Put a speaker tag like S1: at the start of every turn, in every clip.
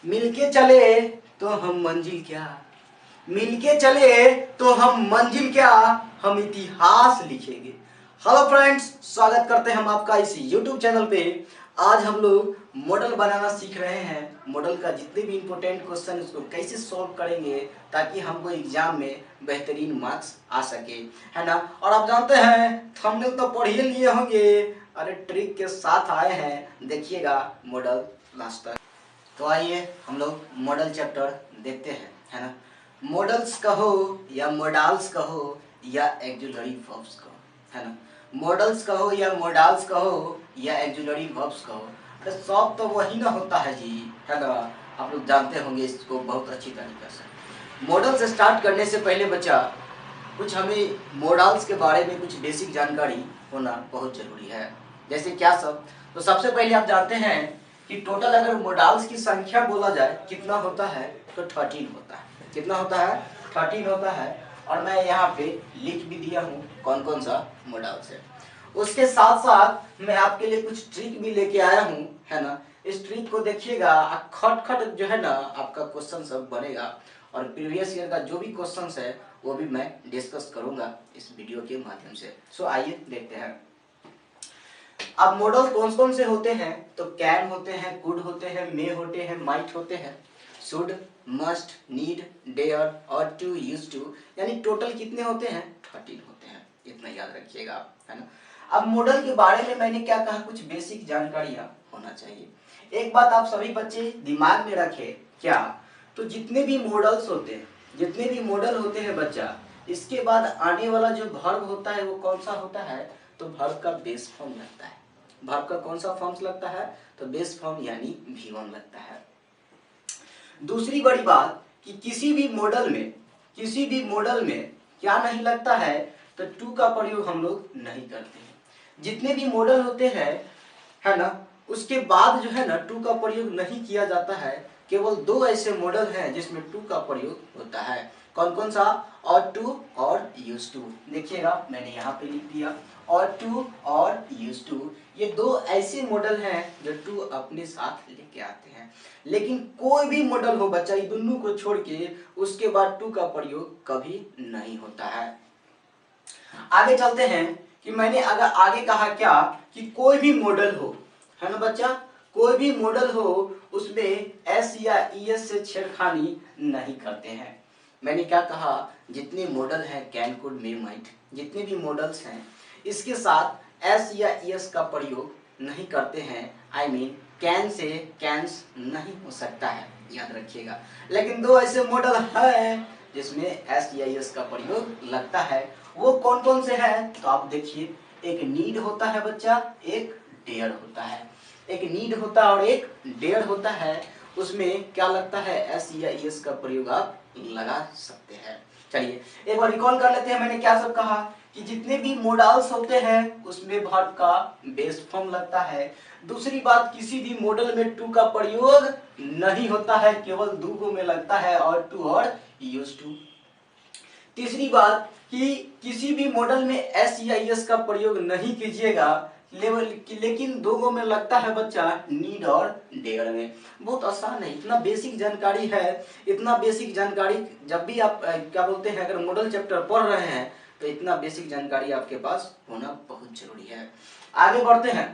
S1: मिलके चले तो हम मंजिल क्या, मिलके चले तो हम मंजिल क्या, हम इतिहास लिखेंगे। हेलो फ्रेंड्स, स्वागत करते हैं हम आपका इस यूट्यूब चैनल पे। आज हम लोग मॉडल बनाना सीख रहे हैं। मॉडल का जितने भी इंपॉर्टेंट क्वेश्चन उसको कैसे सॉल्व करेंगे ताकि हमको एग्जाम में बेहतरीन मार्क्स आ सके, है ना। और आप जानते हैं थंबनेल तो पढ़ ही लिए होंगे, अरे ट्रिक के साथ आए हैं, देखिएगा मॉडल लास्ट तक। तो आइए हम लोग मॉडल चैप्टर देखते हैं, है ना। मॉडल्स कहो या मॉडल्स कहो या एक्जुलरी वर्ब्स कहो, है ना। मॉडल्स कहो या मॉडल्स कहो या एक्जुलरी वर्ब्स कहो, अरे सब तो वही ना होता है जी, है ना। आप लोग जानते होंगे इसको बहुत अच्छी तरीके से। मॉडल से स्टार्ट करने से पहले बच्चा कुछ हमें मॉडल्स के बारे में कुछ बेसिक जानकारी होना बहुत जरूरी है। जैसे क्या सब, तो सबसे पहले आप जानते हैं कि टोटल अगर मॉडल्स की संख्या बोला जाए कितना होता है, तो 13 होता है। कितना होता है? 13 होता है। और मैं यहाँ पे लिख भी दिया हूँ कौन कौन सा मॉडल्स है। उसके साथ साथ मैं आपके लिए कुछ ट्रिक भी लेके आया हूँ, है ना। इस ट्रिक को देखिएगा, खट खट जो है ना आपका क्वेश्चन सब बनेगा। और प्रीवियस ईयर का जो भी क्वेश्चंस है वो भी मैं डिस्कस करूंगा इस वीडियो के माध्यम से। सो आइए देखते हैं। अब मॉडल कौन कौन से होते हैं, तो कैन होते हैं, कुड होते हैं, मे होते हैं, माइट होते हैं, शुड, मस्ट, नीड, डेयर और टू, यूज टू, यानी टोटल कितने होते हैं? 13 होते हैं। इतना याद रखिएगा आप, है ना। अब मॉडल के बारे में मैंने क्या कहा, कुछ बेसिक जानकारियां होना चाहिए। एक बात आप सभी बच्चे दिमाग में रखें, क्या, तो जितने भी मॉडल्स होते हैं, जितने भी मॉडल होते हैं बच्चा, इसके बाद आने वाला जो वर्ब होता है वो कौन सा होता है, तो वर्ब का बेस फॉर्म लगता है। वर्ब का कौन सा फॉर्म्स लगता है, तो बेस फॉर्म यानी V1 लगता है। दूसरी बड़ी बात कि किसी भी मॉडल में क्या नहीं लगता है, तो टू का प्रयोग हम लोग नहीं करते हैं। जितने भी मॉडल होते हैं, है ना, उसके बाद जो है ना टू का प्रयोग नहीं किया जाता है। केवल दो ऐसे मॉडल हैं जिसमें टू का प्रयोग होता है। कौन कौन सा? और टू और यूज टू। देखिएगा मैंने यहाँ पे लिख दिया, और टू और यूज टू, ये दो ऐसे मॉडल हैं जो टू अपने साथ लेके आते हैं। लेकिन कोई भी मॉडल हो बच्चा, ये दोनों को छोड़ के उसके बाद टू का प्रयोग कभी नहीं होता है। आगे चलते हैं कि मैंने अगर आगे कहा क्या, कि कोई भी मॉडल हो, है ना बच्चा, कोई भी मॉडल हो उसमें एस या ईएस से छेड़खानी नहीं करते हैं। मैंने क्या कहा, जितने मॉडल हैं कैन, कुड, मे, माइट, जितने भी मॉडल्स हैं इसके साथ एस या ईएस का प्रयोग नहीं करते हैं। आई मीन कैन से कैंस नहीं हो सकता है, याद रखिएगा। लेकिन दो ऐसे मॉडल हैं जिसमें एस या ईएस का प्रयोग लगता है। वो कौन कौन से हैं, तो आप देखिए, एक नीड होता है बच्चा, एक डेयर होता है। एक नीड होता है और एक डेयर होता है। उसमें क्या लगता है, एस या ईएस का प्रयोग आप लगा सकते हैं। चलिए एक बार रिकॉल कर लेते हैं, मैंने क्या सब कहा, कि जितने भी मॉडल्स होते हैं उसमें वर्ब का बेस फॉर्म लगता है। दूसरी बात, किसी भी मॉडल में टू का प्रयोग नहीं होता है, केवल दो में लगता है, और टू और यूज टू। तीसरी बात कि किसी भी मॉडल में एस या एस का प्रयोग नहीं कीजिएगा, लेकिन दो में लगता है बच्चा, नीड और डेयर में। बहुत आसान है, इतना बेसिक जानकारी है। इतना बेसिक जानकारी जब भी आप क्या बोलते हैं, अगर मॉडल चैप्टर पढ़ रहे हैं तो इतना बेसिक जानकारी आपके पास होना बहुत जरूरी है। आगे बढ़ते हैं।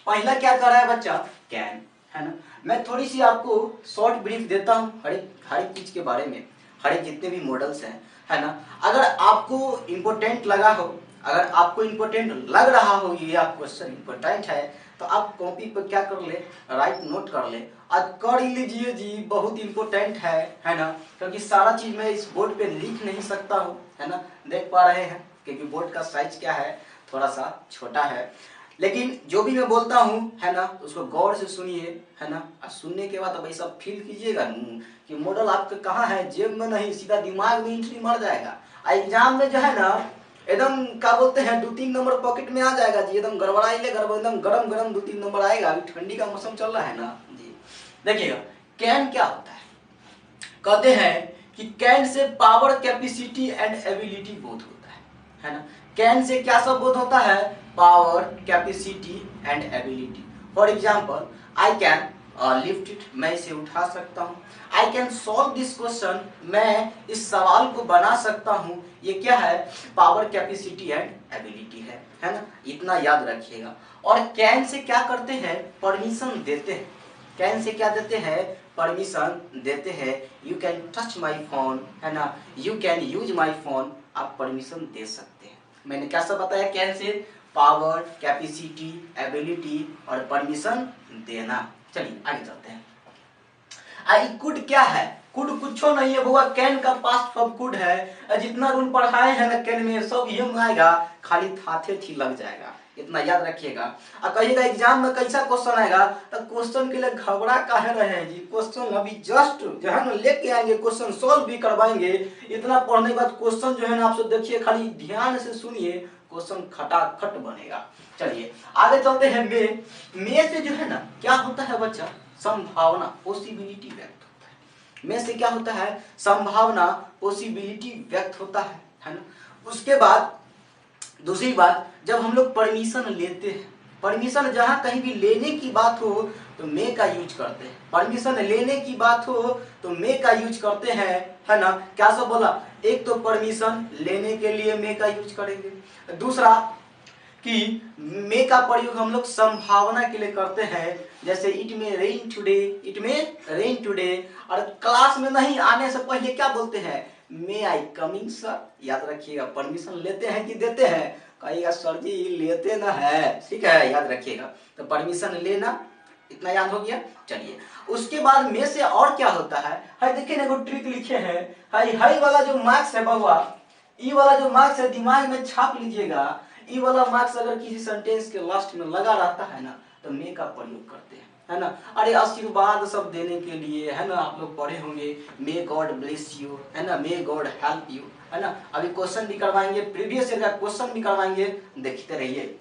S1: पहला क्या कर रहा है बच्चा, कैन, है ना। मैं थोड़ी सी आपको शॉर्ट ब्रीफ देता हूँ हर एक चीज के बारे में, हर एक जितने भी मॉडल्स हैं, है ना। अगर आपको इम्पोर्टेंट लगा हो, अगर आपको इम्पोर्टेंट लग रहा हो ये आप क्वेश्चन इम्पोर्टेंट है, तो आप कॉपी पर क्या कर ले, राइट नोट कर ले, आज कर ही लीजिए जी, बहुत इम्पोर्टेंट है ना। क्योंकि सारा चीज मैं इस बोर्ड पे लिख नहीं सकता हूँ, है ना। देख पा रहे हैं क्योंकि बोर्ड का साइज क्या है, थोड़ा सा छोटा है। लेकिन जो भी मैं बोलता हूँ, है ना, उसको गौर से सुनिए, है ना। और सुनने के बाद अब ऐसा फील कीजिएगा कि मॉडल आपका कहाँ है, जेब में नहीं, सीधा दिमाग में एंट्री मार जाएगा। एग्जाम में जो है ना एकदम क्या बोलते हैं, 2-3 नंबर पॉकेट में आ जाएगा जी, एकदम गड़बड़ाइले, एकदम गरम गरम 2-3 नंबर आएगा। अभी ठंडी का मौसम चल रहा है ना जी। देखिएगा कैन क्या होता है, कहते हैं कि can say power, capacity and ability बोध होता है ना। कैन से क्या सब बोध होता है, power, capacity and ability. For example, I can lift it, मैं इसे उठा सकता हूँ। I can solve this question, मैं इस सवाल को बना सकता हूँ। ये क्या है? पावर, कैपेसिटी एंड एबिलिटी है ना, इतना याद रखिएगा। और कैन से क्या करते हैं? परमिशन देते हैं। कैन से क्या देते हैं? परमिशन देते हैं। You can touch my phone, है ना, you can use my phone, आप परमिशन दे सकते हैं। मैंने क्या सब बताया can say? Power, capacity, ability और परमिशन देना। चलिए आगे चलते हैं। आई कुड क्या है? कुड कुछ नहीं है बुआ, कैन का पास्ट फॉर्म कुड है। जितना रूल पढ़ाए हैं ना कैन में सब यम आएगा, खाली थाथे थी लग जाएगा, इतना याद रखिएगा। और कहिएगा एग्जाम में कैसा क्वेश्चन आएगा, तो क्वेश्चन के लिए घबरा काहे रहे हैं जी? क्वेश्चन अभी जस्ट जो है ना लेके आएंगे, क्वेश्चन सोल्व भी करवाएंगे। इतना पढ़ने के बाद क्वेश्चन जो है ना आप सब देखिए, खाली ध्यान से सुनिए, क्वेश्चन खटाखट बनेगा। चलिए आगे चलते हैं। मे से जो है ना क्या होता है बच्चा? संभावना, पॉसिबिलिटी व्यक्त होता है। में से क्या होता है? संभावना, पॉसिबिलिटी व्यक्त होता है ना। उसके बाद दूसरी बात, जब हम लोग परमिशन लेते हैं, परमिशन जहां कहीं भी लेने की बात हो तो मे का यूज करते हैं। परमिशन लेने की बात हो तो मे का यूज करते हैं, है ना। क्या सब बोला? एक तो परमिशन लेने के लिए मे का यूज करेंगे, दूसरा कि मे का प्रयोग हम लोग संभावना के लिए करते हैं, जैसे इट में रेन टुडे, इट में रेन टुडे। और क्लास में नहीं आने से पहले क्या बोलते हैं? मे आई कमिंग सर, याद रखिएगा। परमिशन लेते हैं कि देते हैं? कहिएगा सर जी लेते ना है, ठीक है, याद रखिएगा। तो परमिशन लेना, इतना याद हो गया। चलिए उसके बाद में से और क्या होता है? हाय देखिए ना, ट्रिक लिखे हैं। हाय हाई वाला जो मार्क्स है बउआ, ई वाला जो मार्क्स है दिमाग में छाप लीजिएगा। ई वाला मार्क्स अगर किसी सेंटेंस के लास्ट में लगा रहता है ना तो मे का प्रयोग करते हैं, है ना। अरे आशीर्वाद सब देने के लिए, है ना, आप लोग पढ़े होंगे मे गॉड ब्लेस यू, है ना, मे गॉड हेल्प यू, है ना। अभी क्वेश्चन भी करवाएंगे, प्रीवियस ईयर का क्वेश्चन भी करवाएंगे, देखते रहिए।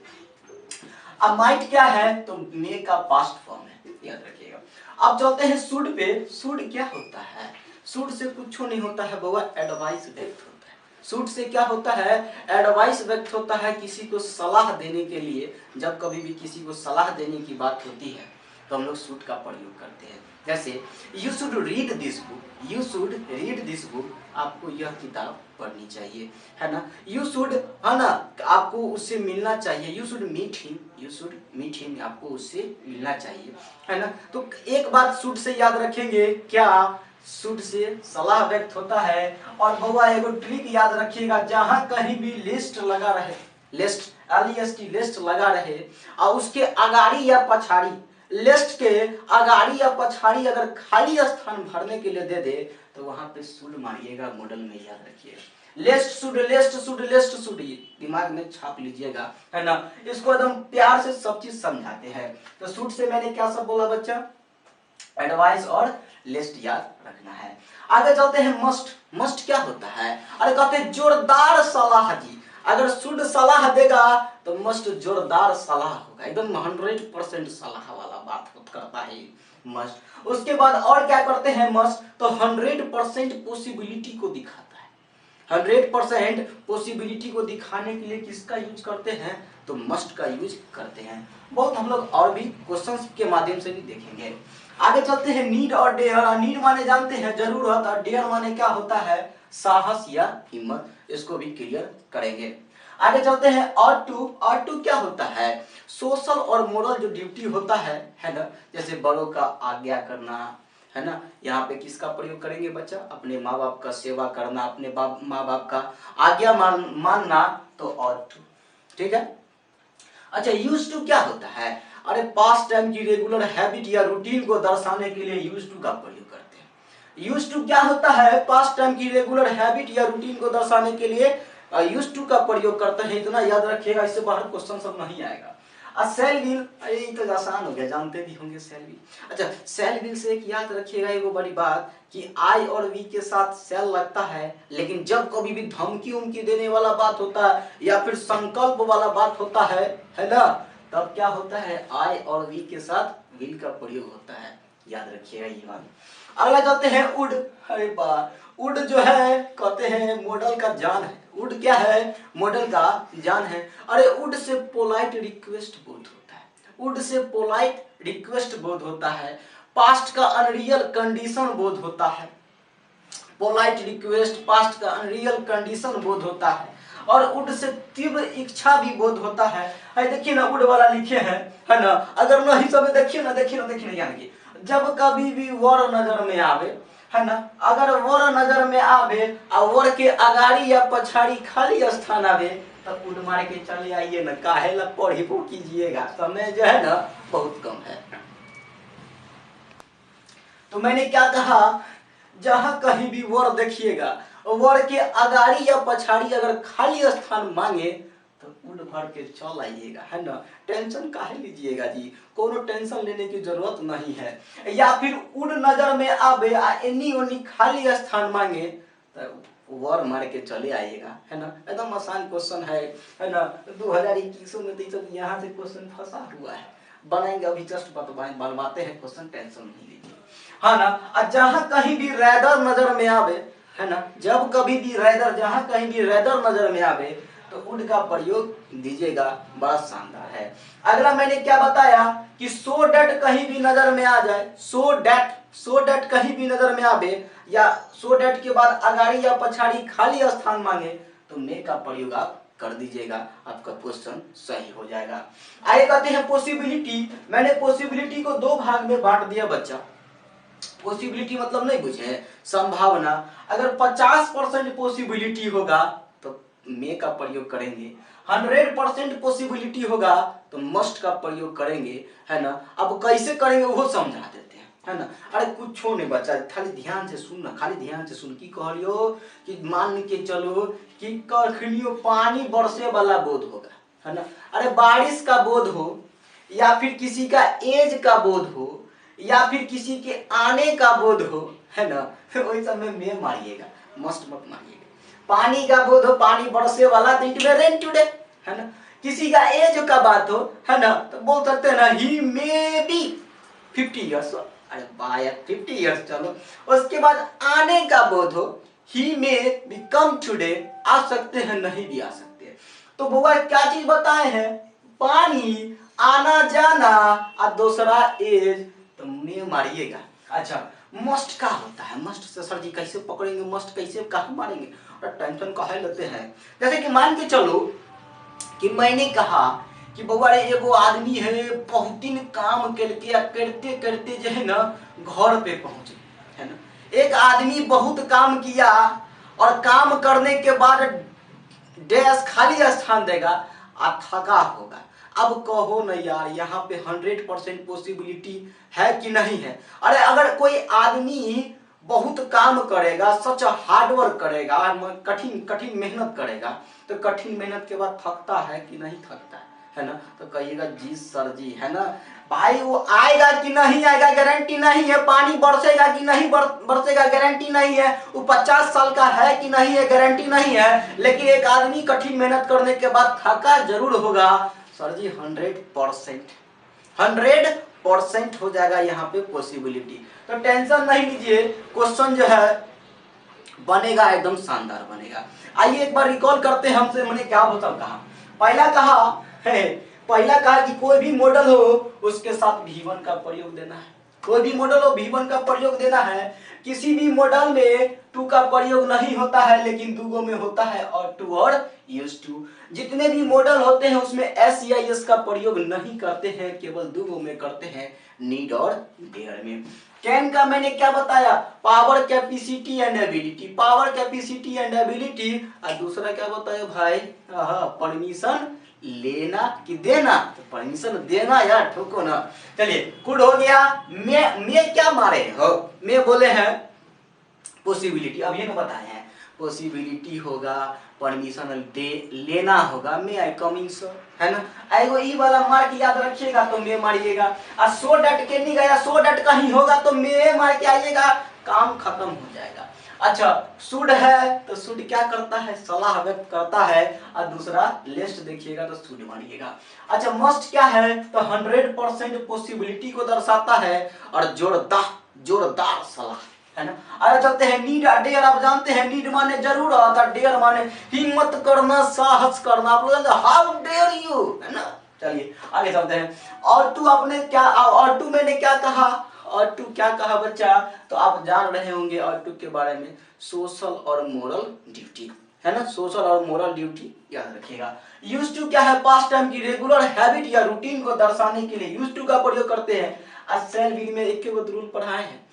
S1: अब माइट क्या है? तो मे का पास्ट फॉर्म है, याद रखिएगा। अब चलते हैं शुड पे। शुड क्या होता है? शुड से कुछ नहीं होता है बउआ, एडवाइस व्यक्त होता है। शुड से क्या होता है? एडवाइस व्यक्त होता है, किसी को सलाह देने के लिए। जब कभी भी किसी को सलाह देने की बात होती है तो हम लोग शुड का प्रयोग करते हैं। जैसे you should read this book, you should read this book, आपको यह किताब पढ़नी चाहिए, है ना। यू शुड, है ना, आपको उससे मिलना चाहिए। You should meet him, you should meet him, आपको उससे मिलना चाहिए, है ना। तो एक बात शुड से याद रखेंगे, क्या? शुड से सलाह व्यक्त होता है। और बउआ एगो ट्रिक याद रखिएगा, जहां कहीं भी लिस्ट लगा रहे, लिस्ट, LEST, लिस्ट लगा रहे, और उसके अगाड़ी या पछाड़ी, लिस्ट के अगाड़ी या पछाड़ी अगर खाली स्थान भरने के लिए दे दे तो वहां पे शुड मारिएगा, मॉडल में याद रखिएगा। List should, list should, list should, दिमाग में छाप लीजिएगा, है ना। इसको एकदम प्यार से सब चीज समझाते हैं। तो शुड से मैंने क्या सब बोला बच्चा? एडवाइस और लिस्ट याद रखना है। आगे चलते हैं। मस्ट, मस्ट क्या होता है? अरे कहते हैं जोरदार सलाह जी। अगर शुड सलाह देगा तो मस्ट जोरदार सलाह होगा, एकदम 100% सलाह वाला बात करता है मस्ट। उसके बाद और क्या करते हैं मस्ट? तो 100% पॉसिबिलिटी को दिखाता है। 100% पॉसिबिलिटी को दिखाने के लिए किसका यूज करते हैं? तो मस्ट का यूज करते हैं। बहुत हम लोग और भी क्वेश्चंस के माध्यम से भी देखेंगे। आगे चलते हैं। नीड और डेयर। नीड माने जानते हैं जरूरत, और डेयर माने क्या होता है? साहस या हिम्मत। इसको भी क्लियर करेंगे। आगे चलते हैं। और टू क्या होता है? सोशल और मोरल जो ड्यूटी होता है ना, जैसे बड़ों का आज्ञा करना, है ना। यहाँ पे किसका प्रयोग करेंगे बच्चा? अपने माँ बाप का सेवा करना, अपने माँ बाप का आज्ञा मानना, तो और टू, ठीक है। अच्छा यूज टू क्या होता है? अरे पास्ट टाइम की रेगुलर हैबिट या रूटीन को दर्शाने के लिए यूज टू का प्रयोग करते हैं। यूज टू क्या होता है? पास्ट टाइम की रेगुलर हैबिट या रूटीन को दर्शाने के लिए यूज टू का प्रयोग करते हैं, इतना याद रखिएगा, इससे बाहर क्वेश्चन सब नहीं आएगा। सेल विल, अरे ये तो आसान हो गया, जानते भी होंगे सेल विल। अच्छा सेल विल से एक याद रखिएगा एगो बड़ी बात, कि आई और वी के साथ सेल लगता है, लेकिन जब कभी भी धमकी उमकी देने वाला बात होता है या फिर संकल्प वाला बात होता है ना, तब क्या होता है? आई और वी के साथ विल का प्रयोग होता है, याद रखिएगा ये बात। अगला कहते हैं उड। अरे बा, उड जो है कहते हैं मॉडल का जान है। उड क्या है? मॉडल का जान है। अरे उड से पोलाइट रिक्वेस्ट बोध होता है, उड से पोलाइट रिक्वेस्ट बोध होता है। पास्ट का अनरियल कंडीशन बोध होता है। पोलाइट रिक्वेस्ट पास्ट का अनरियल कंडीशन बोध होता है। और वुड से तीव्र इच्छा भी बोध होता है। देखिए ना वुड वाला लिखे हैं, है ना, अगर नहीं सब देखिए ना यानी जब कभी भी वर नजर में आवे, है ना, अगर वर नजर में आवे और वर के अगाड़ी या पछाड़ी खाली स्थान आवे तब वुड मार के चले आइए ना, काहे ला पढ़ी कीजिएगा, समय जो है ना बहुत कम है। तो मैंने क्या कहा, जहां कहीं भी वर देखिएगा, वर के अगाड़ी या पछाड़ी अगर खाली स्थान मांगे तो उड़ भर के चल आइएगा, है ना, टेंशन काहे लीजिएगा जी, कोनो टेंशन लेने की जरूरत नहीं है। या फिर उड़ नजर में आवे एनी ओनी खाली स्थान मांगे तो वर मार के चले आइएगा, है ना, एकदम आसान क्वेश्चन है ना। 2021 में तो यहाँ से क्वेश्चन फंसा हुआ है, बनाएंगे अभी जस्ट बनवाते हैं क्वेश्चन, टेंशन नहीं लीजिए, है ना। जहां कहीं भी रैदर नजर में आवे, है ना, जब कभी भी रैदर, जहां कहीं भी रैदर नजर में आवे तो वुड का प्रयोग दीजिएगा, बड़ा शानदार है। अगला मैंने क्या बताया कि सो डैट कहीं भी नजर में आ जाए, सो डैट कहीं भी नजर में आवे या सो डैट के बाद अगाड़ी या पछाड़ी खाली स्थान मांगे तो मे का प्रयोग आप कर दीजिएगा, आपका क्वेश्चन सही हो जाएगा। आगे कहते हैं पॉसिबिलिटी। मैंने पॉसिबिलिटी को दो भाग में बांट दिया बच्चा। पॉसिबिलिटी मतलब नहीं बुझे, संभावना। अगर 50% पॉसिबिलिटी होगा तो मे का प्रयोग करेंगे, 100% पॉसिबिलिटी होगा तो मस्ट का प्रयोग करेंगे, है ना। अब कैसे करेंगे वो समझा देते हैं, है ना। अरे कुछ नहीं बच्चा, खाली ध्यान से सुन ना, खाली ध्यान से सुन। की कहलियो कि मान के चलो कि कखनियो पानी बरसे वाला बोध होगा, है ना। अरे बारिश का बोध हो या फिर किसी का एज का बोध हो या फिर किसी के आने का बोध हो, है ना, वही समय में मारिएगा, मस्ट मत मारिएगा। पानी का बोध हो, पानी बरसे वाला तो इट में रेन टुडे, है ना। किसी का एज का बात हो, है ना, तो बोल सकते हैं ना ही मे बी 50 इयर्स। अरे बाय 50 इयर्स चलो। उसके बाद आने का बोध हो, ही मे बी कम टुडे, आ सकते हैं नहीं भी आ सकते हैं। तो बुआ क्या चीज बताए हैं, पानी, आना जाना और दूसरा एज, तो मे मारिएगा। अच्छा मस्ट का होता है, मस्ट से सर जी कैसे पकड़ेंगे, मस्ट कैसे कहाँ मारेंगे, और टेंशन काहे लेते हैं। जैसे कि मान के चलो कि मैंने कहा कि बउआ एगो आदमी है बहुत दिन काम करके करते करते जो है ना घर पे पहुंचे, है ना। एक आदमी बहुत काम किया और काम करने के बाद डैश खाली स्थान देगा और थका होगा। अब कहो न यार, यहाँ पे 100% पॉसिबिलिटी है कि नहीं है। अरे अगर कोई आदमी बहुत काम करेगा, सच हार्डवर्क करेगा, कठिन कठिन मेहनत करेगा, तो कठिन मेहनत के बाद थकता है कि नहीं थकता है ना, तो कहिएगा जी सर जी, है ना भाई, वो आएगा कि नहीं आएगा गारंटी नहीं है, पानी बरसेगा कि नहीं बरसेगा गारंटी नहीं है, वो 50 साल का है कि नहीं है गारंटी नहीं है, लेकिन एक आदमी कठिन मेहनत करने के बाद थका जरूर होगा। सर जी 100% हो जाएगा यहाँ पे पॉसिबिलिटी, तो टेंशन नहीं लीजिए, क्वेश्चन जो है बनेगा एकदम शानदार बनेगा। आइए एक बार रिकॉल करते हैं, हमसे मैंने क्या मतलब कहा। पहला कहा कि कोई भी मॉडल हो उसके साथ V1 का प्रयोग देना है, कोई भी मॉडल हो V1 का प्रयोग देना है। किसी भी मॉडल में 2 का प्रयोग नहीं होता है, लेकिन दूगो में होता है, और 2 और यूज टू। जितने भी मॉडल होते हैं उसमें एस या एस का प्रयोग नहीं करते हैं, केवल दूगो में करते हैं, नीड और डेयर में। कैन का मैंने क्या बताया, power capacity and ability, power capacity and ability. और दूसरा क्या बताया भाई, परमिशन लेना कि देना, तो परमिशन देना यार, ठोको ना। चलिए कुड हो गया। मैं क्या मारे हो, मैं बोले हैं पॉसिबिलिटी, अब ये ना बताए हैं पॉसिबिलिटी होगा, परमिशन दे लेना होगा, मैं आई कमिंग सो, है ना। एगो ई वाला मार्क याद रखिएगा तो मैं मारिएगा, और सो डट के नहीं गया, सो डट कहीं होगा तो मैं मार के आइएगा, काम खत्म हो जाएगा। अच्छा शुड है तो शुड क्या करता है, सलाह व्यक्त करता है, और दूसरा लेस्ट देखिएगा तो शुड मारिएगा। अच्छा मस्ट क्या है, तो 100% पॉसिबिलिटी को दर्शाता है, और जोरदार सलाह, है ना। अरे चलते हैं नीड और डेयर। आप जानते हैं नीड माने जरूरत और डेयर माने हिम्मत करना, साहस करना। आप लोग हाउ डेयर यू, है ना। चलिए आगे चलते हैं। और टू आपने क्या, और टू मैंने क्या कहा, और टू क्या कहा बच्चा, तो आप जान रहे होंगे और टू के बारे में, सोशल और मोरल ड्यूटी, है ना, सोशल और मोरल ड्यूटी याद रखिएगा। यूज टू क्या है, पास्ट टाइम की रेगुलर हैबिट या रूटीन को दर्शाने के लिए यूज टू का प्रयोग करते हैं। आज सेल वी में एक रूल पढ़ाए हैं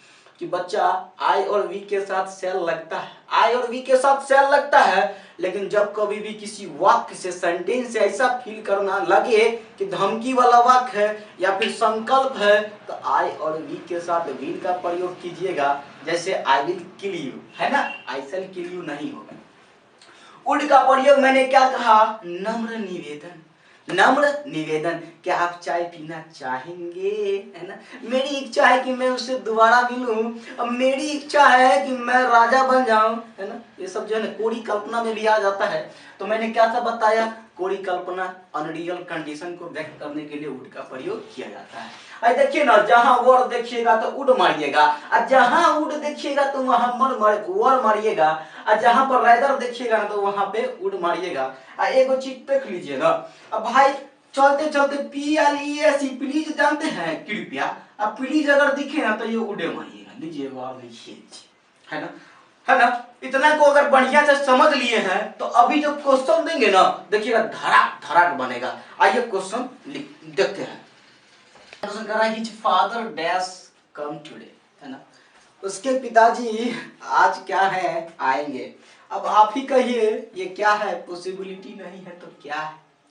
S1: कि बच्चा आई और वी के साथ सेल लगता है, आई और वी के साथ सेल लगता है, लेकिन जब कभी भी किसी वाक्य से, सेंटेंस से ऐसा फील करना लगे कि धमकी वाला वाक्य है या फिर संकल्प है, तो आई और वी के साथ विल का प्रयोग कीजिएगा। जैसे आई विल किल यू, है ना, आई शैल किल यू नहीं होगा। वुड का प्रयोग मैंने क्या कहा, नम्र निवेदन, नम्र निवेदन, क्या आप चाय पीना चाहेंगे, है ना, मेरी इच्छा है कि मैं उससे दोबारा मिलूं, अब मेरी इच्छा है कि मैं राजा बन जाऊं, है ना, ये सब जो है ना कोरी कल्पना में भी आ जाता है। तो मैंने क्या था बताया, कोरी कल्पना अनरियल कंडीशन को व्यक्त करने के लिए वुड का प्रयोग किया जाता है। अब देखिए ना, जहां वर्ड देखिएगा तो वुड मारिएगा, और जहां वुड देखिएगा तो वहां वर मारिएगा, और जहां पर राइदर देखिएगा ना तो वहां पे वुड मारिएगा। एगो चीज देख लीजिए ना, अब भाई चलते चलते PLES प्लीज जानते हैं, कृपया, अब प्लीज अगर दिखे ना तो ये उड़े मारिएगा, लीजिए है ना, है ना। इतना को अगर बढ़िया से समझ लिए हैं तो अभी जो क्वेश्चन देंगे ना, देखिएगा धड़ाक धड़ाक बनेगा। आइए क्वेश्चन देखते हैं। क्वेश्चन कर रहा है, हिज फादर डैश कम टुडे, है ना, उसके पिताजी आज क्या है, आएंगे। अब आप ही कहिए ये क्या है, पॉसिबिलिटी नहीं है तो क्या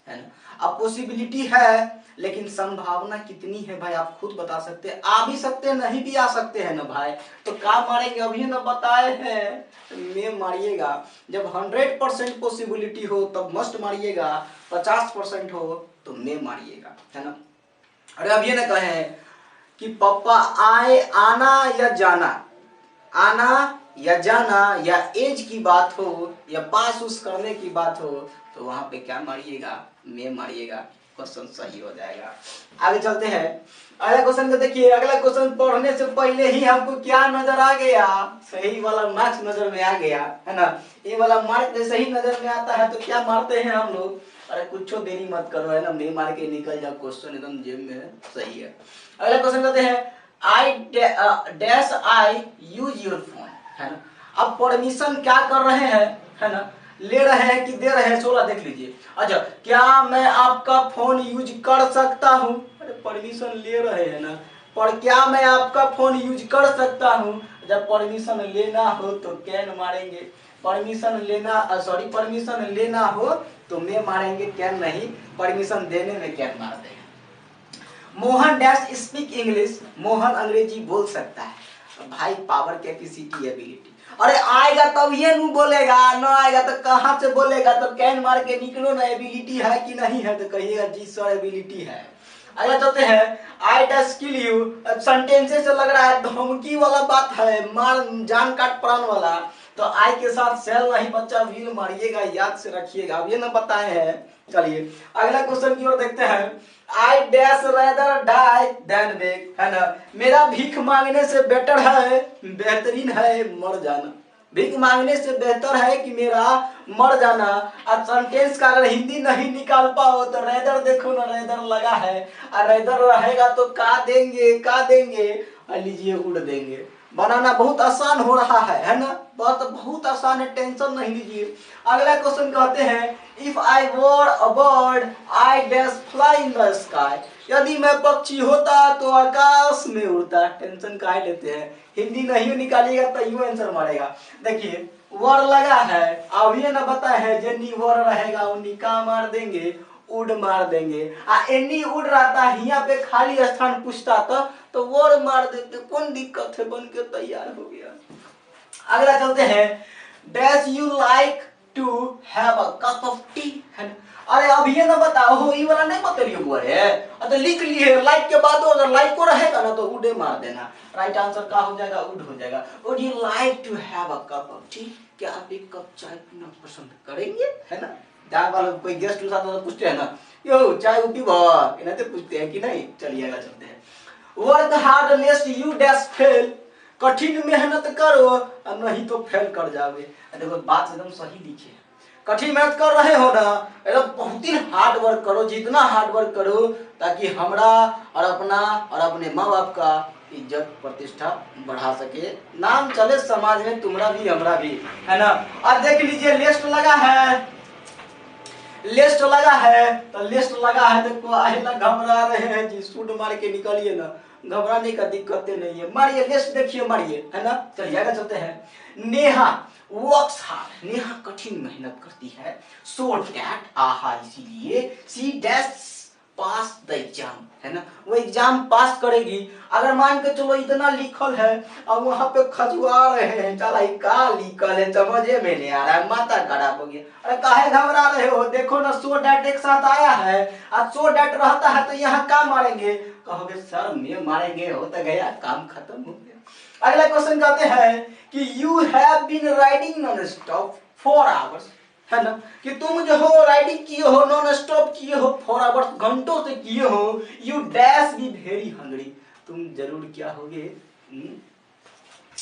S1: है ना। अब पॉसिबिलिटी है लेकिन संभावना कितनी है भाई, आप खुद बता सकते हैं, आ भी सकते हैं नहीं भी आ सकते हैं ना भाई, तो क्या मारेंगे, अभी ना बताए हैं, में मारिएगा। जब 100% पॉसिबिलिटी हो तब मस्ट मारिएगा, 50% हो तो में मारिएगा, है ना। अरे अब ये ना कहे कि पापा आए, आना या जाना, आना या जाना या एज की बात हो या पास उस करने की बात हो, तो वहां पे क्या मारिएगा, में मारिएगा, क्वेश्चन सही हो जाएगा। आगे चलते हैं, अगला क्वेश्चन को देखिए। अगला क्वेश्चन पढ़ने से पहले ही हमको क्या नजर आ गया, सही वाला मार्क्स नजर में आ गया, है ना। ये वाला मार्क जैसे ही नजर में आता है तो क्या मारते हैं हम लोग, अरे कुछ देरी मत करो, है ना, में मार के निकल जाओ, क्वेश्चन एकदम जेब में है, सही है। अगला क्वेश्चन कहते हैं, I dash I use your phone, है ना। अब परमिशन क्या कर रहे हैं, है ना, ले रहे हैं कि दे रहे हैं, 16 देख लीजिए। अच्छा, क्या मैं आपका फोन यूज कर सकता हूँ, अरे परमिशन ले रहे हैं ना, पर क्या मैं आपका फोन यूज कर सकता हूँ, जब परमिशन लेना हो तो कैन मारेंगे, परमिशन लेना हो तो मैं मारेंगे, कैन नहीं, परमिशन देने में कैन मार देंगे। Mohan dash speak English, Mohan अंग्रेजी बोल सकता है, भाई पावर कैपेसिटी एबिलिटी, अरे आएगा तब ये नहीं बोलेगा, न आएगा तो कहां से बोलेगा, तो कैन मार के निकलो ना, एबिलिटी है कि नहीं है, तो कहिएगा जी सर एबिलिटी है। अगला चलते हैं, I dash kill you, sentences से लग रहा है धमकी वाला बात है, मार जान काट प्राण वाला, तो आई के साथ सेल नहीं बच्चा, विल मारिएगा, याद से रखिएगा, अब ये ना बताए हैं। चलिए अगला क्वेश्चन की ओर देखते हैं, I dash rather die than beg, है ना, मेरा भीख मांगने से बेटर है, बेहतरीन है मर जाना, भीख मांगने से बेहतर है कि मेरा मर जाना। अब सेंटेंस का अगर हिंदी नहीं निकाल पाओ तो रेदर देखो ना, रेदर लगा है, और रेदर रहेगा तो का देंगे, लीजिए उड़ देंगे। बनाना बहुत आसान हो रहा है ना, बहुत आसान है, टेंशन नहीं लीजिए। अगला क्वेश्चन कहते हैं, if I were a bird I dash fly in the sky, यदि मैं पक्षी होता तो आकाश में उड़ता, टेंशन काहे लेते हैं, हिंदी नहीं निकालिएगा तो यूं आंसर मारेगा। देखिए वर लगा है, अब ये ना बता है जेनी वर रहेगा उन्हीं का मार देंगे, उड़ मार देंगे, एनी उड़ रहता है, यहाँ पे खाली स्थान पूछता तो वर मार देते, कौन दिक्कत है, बन के तैयार हो गया। अगला चलते हैं, dash you like to have a cup of tea, है ना, अरे अब ये ना बताओ, ये वाला नहीं बता रही हुआ है, तो लिख लिए लाइक के बाद अगर लाइक को रहेगा ना तो उड़े मार देना, राइट आंसर क्या हो जाएगा, उड हो जाएगा। Would you like to have a cup of tea, क्या आप एक कप चाय पीना पसंद करेंगे, है ना, जहाँ वाला कोई गेस्ट उस तो पूछते हैं ना, यो चाय पीबो, इन्हें तो पूछते हैं कि नहीं। चलिए अगला चलते हैं, work hard लेस्ट you dash fail, कठिन मेहनत करो नहीं तो फेल कर जाओगे। देखो बात एकदम सही लिखी है, कठिन मेहनत कर रहे हो ना, एकदम बहुत ही हार्ड वर्क करो, जितना हार्ड वर्क करो ताकि हमरा और अपना और अपने माँ बाप का इज्जत प्रतिष्ठा बढ़ा सके, नाम चले समाज में तुम्हारा भी हमारा भी, है ना। और देख लीजिए लिस्ट लगा है, लिस्ट लगा है, तो लिस्ट लगा है तो काहेला घबरा रहे हैं जी, सूट मार के निकलिए ना, घबराने का दिक्कतें नहीं है, मारिए लिस्ट देखिए, मारिए, है ना। चलिए आगे चलते हैं। नेहा वर्क्स हार्ड, नेहा कठिन मेहनत करती है, सो दैट आहा इसीलिए she dash pass the exam, है ना, वो एग्जाम पास करेगी। अगर मान के चलो इतना लिखल है और वहां पे खजुआ रहे हैं, चला का लिखल है समझे में नहीं आ रहा है, माथा खराब हो गया। अरे काहे घबरा रहे हो, देखो ना सो डैट एक साथ आया है, आज सो डैट रहता है तो यहाँ क्या मारेंगे, कहोगे सर में मारेंगे, हो तो गया काम खत्म हो गया। अगला क्वेश्चन कहते हैं कि you have been riding non stop 4 hours, है ना, कि तुम जो हो राइडिंग किए हो, नॉन स्टॉप किए हो, 4 आवर्स घंटों से किए हो, you dash be very hungry, तुम जरूर क्या होगे,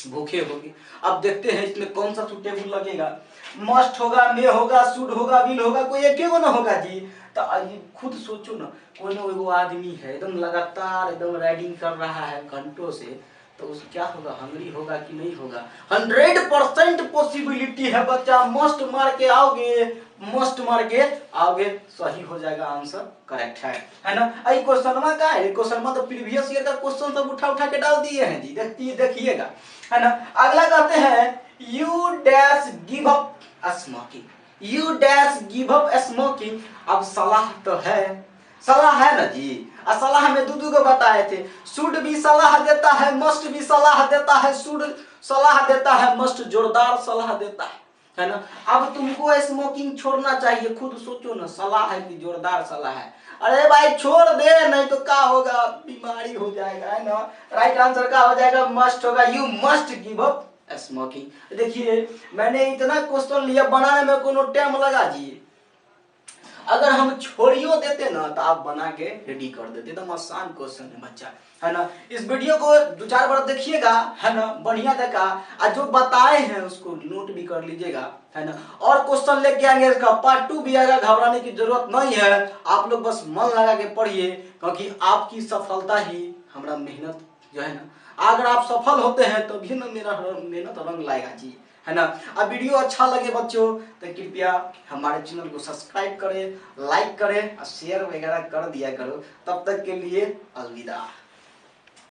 S1: भूखे होगे। अब देखते हैं इसमें कौन सा सुटेबल लगेगा, मस्ट होगा, मे होगा, शुड होगा, विल होगा, कोई एक ना होगा जी। तो खुद सोचो ना, कोई ना वो आदमी है एकदम लगातार एकदम राइडिंग कर रहा है घंटों से, तो उस क्या होगा, हंग्री होगा कि नहीं होगा। 100% पॉसिबिलिटी है बच्चा, मस्ट मार के आओगे, मस्ट मार के आओगे, सही हो जाएगा, आंसर करेक्ट है ना। आई क्वेश्चन का है, क्वेश्चन तो प्रीवियस ईयर का क्वेश्चन सब उठा उठा के डाल दिए हैं जी, देखिएगा, है ना। अगला कहते हैं you dash give up smoking, you dash give up smoking. अब सलाह तो है, सलाह है ना जी, सलाह में दू को बताए थे, शुड भी सलाह देता है, मस्ट भी सलाह देता है, शुड सलाह देता है, मस्ट जोरदार सलाह देता है ना। अब तुमको स्मोकिंग छोड़ना चाहिए, खुद सोचो ना, सलाह है कि जोरदार सलाह है। अरे भाई छोड़ दे, नहीं तो क्या होगा, बीमारी हो जाएगा, है ना। राइट आंसर क्या हो जाएगा, मस्ट होगा, you must give up smoking. देखिए मैंने इतना क्वेश्चन लिया, बनाने में कोनो टाइम लगा जी, अगर हम छोड़ियो देते ना तो आप बना के रेडी कर देते, एकदम आसान क्वेश्चन है बच्चा, है ना। इस वीडियो को 2-4 बार देखिएगा, है ना, बढ़िया देखा, और जो बताए हैं उसको नोट भी कर लीजिएगा, है ना। और क्वेश्चन लेके आएंगे, इसका पार्ट 2 भी आएगा, घबराने की जरूरत नहीं है, आप लोग बस मन लगा के पढ़िए, क्योंकि आपकी सफलता ही हमारा मेहनत जो है ना, अगर आप सफल होते हैं तो भी ना मेरा मेहनत रंग लाएगा जी, है ना। अब वीडियो अच्छा लगे बच्चों तो कृपया हमारे चैनल को सब्सक्राइब करें, लाइक करें और शेयर वगैरह कर दिया करो। तब तक के लिए अलविदा।